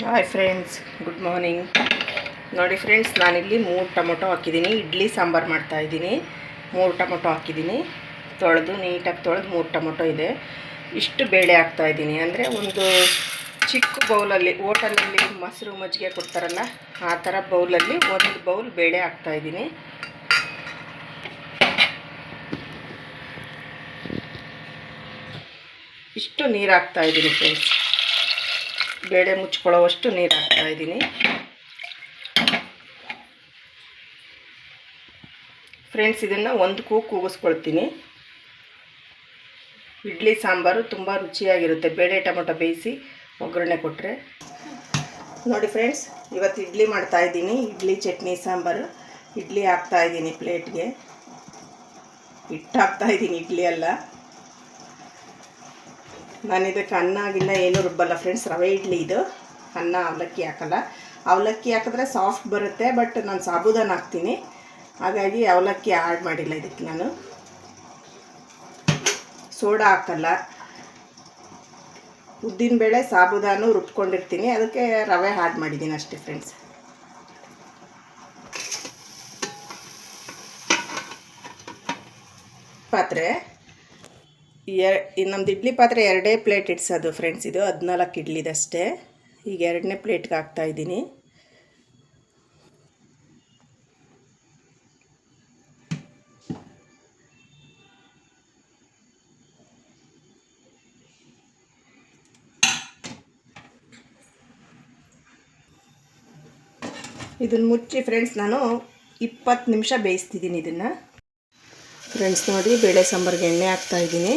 Hi friends, good morning. ನೋಡಿ friends, ನಾನಿಲ್ಲಿ 3 tomato ಹಾಕಿದ್ದೀನಿ. ಇಡ್ಲಿ ಸಾಂಬಾರು ಮಾಡ್ತಾಯಿದ್ದೀನಿ. 3 ಟೊಮೊಟೊ ಹಾಕಿದ್ದೀನಿ. ನೀಟಾಗಿ ತೊಳೆದು 3 ಟೊಮೊಟೊ ಇದೆ. ಇಷ್ಟು ಬೇಳೆ ಹಾಕ್ತಾಯಿದ್ದೀನಿ. ಅಂದರೆ ಒಂದು ಚಿಕ್ಕ ಬೌಲಲ್ಲಿ, ಹೋಟೆಲಲ್ಲಿ ಮೊಸರು ಮಜ್ಜಿಗೆ ಕೊಡ್ತಾರಲ್ಲ, ಆ ಥರ ಬೌಲಲ್ಲಿ 1 ಬೌಲ್ ಬೇಳೆ ಹಾಕ್ತಾಯಿದ್ದೀನಿ. ಇಷ್ಟು ನೀರು ಹಾಕ್ತಾಯಿದ್ದೀನಿ ಫ್ರೆಂಡ್ಸ್. ಬೇಳೆ ಮುಚ್ಕೊಳ್ಳೋವಷ್ಟು ನೀರು ಹಾಕ್ತಾಯಿದ್ದೀನಿ ಫ್ರೆಂಡ್ಸ್. ಇದನ್ನು ಒಂದು ಕೂಗಿಸ್ಕೊಳ್ತೀನಿ. ಇಡ್ಲಿ ಸಾಂಬಾರು ತುಂಬ ರುಚಿಯಾಗಿರುತ್ತೆ ಬೇಳೆ ಟೊಮೊಟೊ ಬೇಯಿಸಿ ಒಗ್ಗರಣೆ ಕೊಟ್ಟರೆ. ನೋಡಿ ಫ್ರೆಂಡ್ಸ್, ಇವತ್ತು ಇಡ್ಲಿ ಮಾಡ್ತಾಯಿದ್ದೀನಿ. ಇಡ್ಲಿ ಚಟ್ನಿ ಸಾಂಬಾರು. ಇಡ್ಲಿ ಹಾಕ್ತಾಯಿದ್ದೀನಿ ಪ್ಲೇಟ್ಗೆ. ಹಿಟ್ಟು ಹಾಕ್ತಾಯಿದ್ದೀನಿ, ಇಡ್ಲಿ ಅಲ್ಲ. ನಾನು ಇದಕ್ಕೆ ಅನ್ನ ಆಗಿಲ್ಲ ಏನೂ ರುಬ್ಬಲ್ಲ ಫ್ರೆಂಡ್ಸ್. ರವೆ ಇಡ್ಲಿ ಇದು. ಅನ್ನ ಅವಲಕ್ಕಿ ಹಾಕಲ್ಲ. ಅವಲಕ್ಕಿ ಹಾಕಿದ್ರೆ ಸಾಫ್ಟ್ ಬರುತ್ತೆ, ಬಟ್ ನಾನು ಸಾಬೂದಾನ ಹಾಕ್ತೀನಿ, ಹಾಗಾಗಿ ಅವಲಕ್ಕಿ ಆ್ಯಡ್ ಮಾಡಿಲ್ಲ ಇದಕ್ಕೆ. ನಾನು ಸೋಡಾ ಹಾಕಲ್ಲ. ಉದ್ದಿನಬೇಳೆ ಸಾಬೂದಾನು ರುಬ್ಕೊಂಡಿರ್ತೀನಿ, ಅದಕ್ಕೆ ರವೆ ಆ್ಯಡ್ ಮಾಡಿದ್ದೀನಿ ಅಷ್ಟೇ ಫ್ರೆಂಡ್ಸ್. ಪಾತ್ರೆ ನಮ್ಮದು ಇಡ್ಲಿ ಪಾತ್ರೆ 2 ಪ್ಲೇಟ್ ಇಡ್ಸೋದು ಫ್ರೆಂಡ್ಸ್. ಇದು 14 ಇಡ್ಲಿದಷ್ಟೇ. ಈಗ 2ನೇ ಪ್ಲೇಟ್ಗೆ ಹಾಕ್ತಾಯಿದ್ದೀನಿ. ಇದನ್ನು ಮುಚ್ಚಿ ಫ್ರೆಂಡ್ಸ್ ನಾನು 20 ನಿಮಿಷ ಬೇಯಿಸ್ತಿದ್ದೀನಿ ಇದನ್ನು. ಫ್ರೆಂಡ್ಸ್ ನೋಡಿ, ಬೇಳೆ ಸಾಂಬಾರಿಗೆ ಎಣ್ಣೆ ಹಾಕ್ತಾಯಿದ್ದೀನಿ.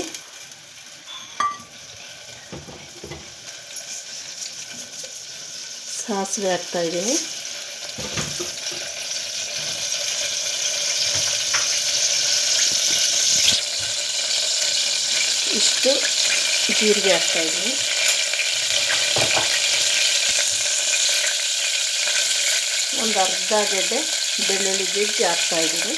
ಸಾಸಿವೆ ಹಾಕ್ತಾಯಿದ್ದೀನಿ. ಇಷ್ಟು ಜೀರಿಗೆ ಹಾಕ್ತಾಯಿದ್ದೀನಿ. ಒಂದು ಅರ್ಧ ಗೆಡ್ಡೆ ಬೆಳ್ಳುಳ್ಳಿ ಜಜ್ಜಿ ಹಾಕ್ತಾಯಿದ್ದೀನಿ.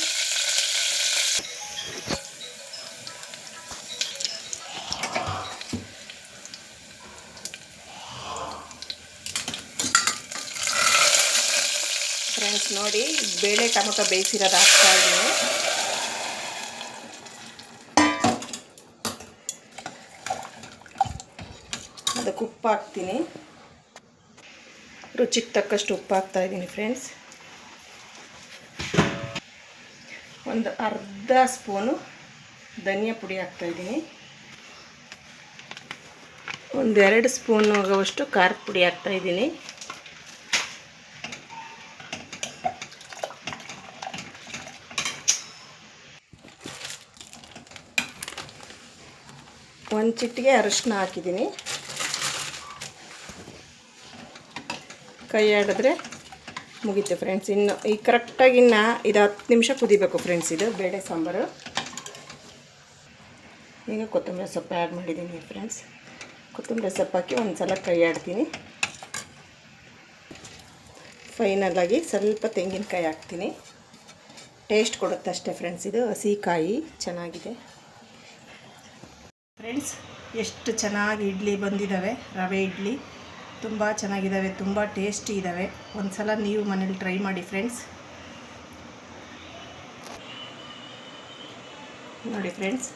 ಫ್ರೆಂಡ್ಸ್ ನೋಡಿ, ಬೇಳೆ ಟೊಮೊಟೊ ಬೇಯಿಸಿರೋದು ಹಾಕ್ತಾಯಿದ್ದೀನಿ. ಅದಕ್ಕೆ ಉಪ್ಪು ಹಾಕ್ತೀನಿ. ರುಚಿಗೆ ತಕ್ಕಷ್ಟು ಉಪ್ಪು ಹಾಕ್ತಾಯಿದ್ದೀನಿ ಫ್ರೆಂಡ್ಸ್. ಒಂದು ಅರ್ಧ ಸ್ಪೂನು ಧನಿಯಾ ಪುಡಿ ಹಾಕ್ತಾಯಿದ್ದೀನಿ. ಒಂದು 2 ಸ್ಪೂನ್ ಆಗುವಷ್ಟು ಖಾರದ ಪುಡಿ ಹಾಕ್ತಾಯಿದ್ದೀನಿ. ಒಂದು ಚಿಟಿಕೆ ಅರಿಶಿನ ಹಾಕಿದ್ದೀನಿ. ಕೈ ಆಡಿದ್ರೆ ಮುಗೀತು ಫ್ರೆಂಡ್ಸ್. ಇನ್ನು ಈಗ ಕರೆಕ್ಟಾಗಿ ಇದು 10 ನಿಮಿಷ ಕುದಿಬೇಕು ಫ್ರೆಂಡ್ಸ್. ಇದು ಬೇಳೆ ಸಾಂಬಾರು. ಈಗ ಕೊತ್ತಂಬರಿ ಸೊಪ್ಪು ಆ್ಯಡ್ ಮಾಡಿದ್ದೀನಿ ಫ್ರೆಂಡ್ಸ್. ಕೊತ್ತಂಬರಿ ಸೊಪ್ಪು ಹಾಕಿ ಒಂದು ಸಲ ಕೈ ಆಡ್ತೀನಿ. ಫೈನಲಾಗಿ ಸ್ವಲ್ಪ ತೆಂಗಿನಕಾಯಿ ಹಾಕ್ತೀನಿ. ಟೇಸ್ಟ್ ಕೊಡುತ್ತೆ ಅಷ್ಟೇ ಫ್ರೆಂಡ್ಸ್. ಇದು ಹಸಿಕಾಯಿ ಚೆನ್ನಾಗಿದೆ ಫ್ರೆಂಡ್ಸ್. ಎಷ್ಟು ಚೆನ್ನಾಗಿ ಇಡ್ಲಿ ಬಂದಿದ್ದಾವೆ. ರವೆ ಇಡ್ಲಿ ತುಂಬ ಚೆನ್ನಾಗಿದ್ದಾವೆ, ತುಂಬ ಟೇಸ್ಟಿ ಇದ್ದಾವೆ. ಒಂದು ಸಲ ನೀವು ಮನೇಲಿ ಟ್ರೈ ಮಾಡಿ ಫ್ರೆಂಡ್ಸ್. ನೋಡಿ ಫ್ರೆಂಡ್ಸ್,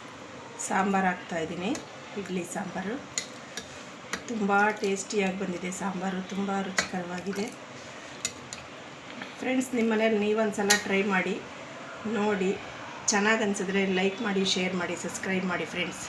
ಸಾಂಬಾರು ಹಾಕ್ತಾಯಿದ್ದೀನಿ. ಇಡ್ಲಿ ಸಾಂಬಾರು ತುಂಬ ಟೇಸ್ಟಿಯಾಗಿ ಬಂದಿದೆ. ಸಾಂಬಾರು ತುಂಬ ರುಚಿಕರವಾಗಿದೆ ಫ್ರೆಂಡ್ಸ್. ನಿಮ್ಮ ಮನೇಲಿ ನೀವೊಂದು ಸಲ ಟ್ರೈ ಮಾಡಿ ನೋಡಿ. ಚೆನ್ನಾಗಿ ಅನಿಸಿದ್ರೆ ಲೈಕ್ ಮಾಡಿ, ಶೇರ್ ಮಾಡಿ, ಸಬ್ಸ್ಕ್ರೈಬ್ ಮಾಡಿ ಫ್ರೆಂಡ್ಸ್.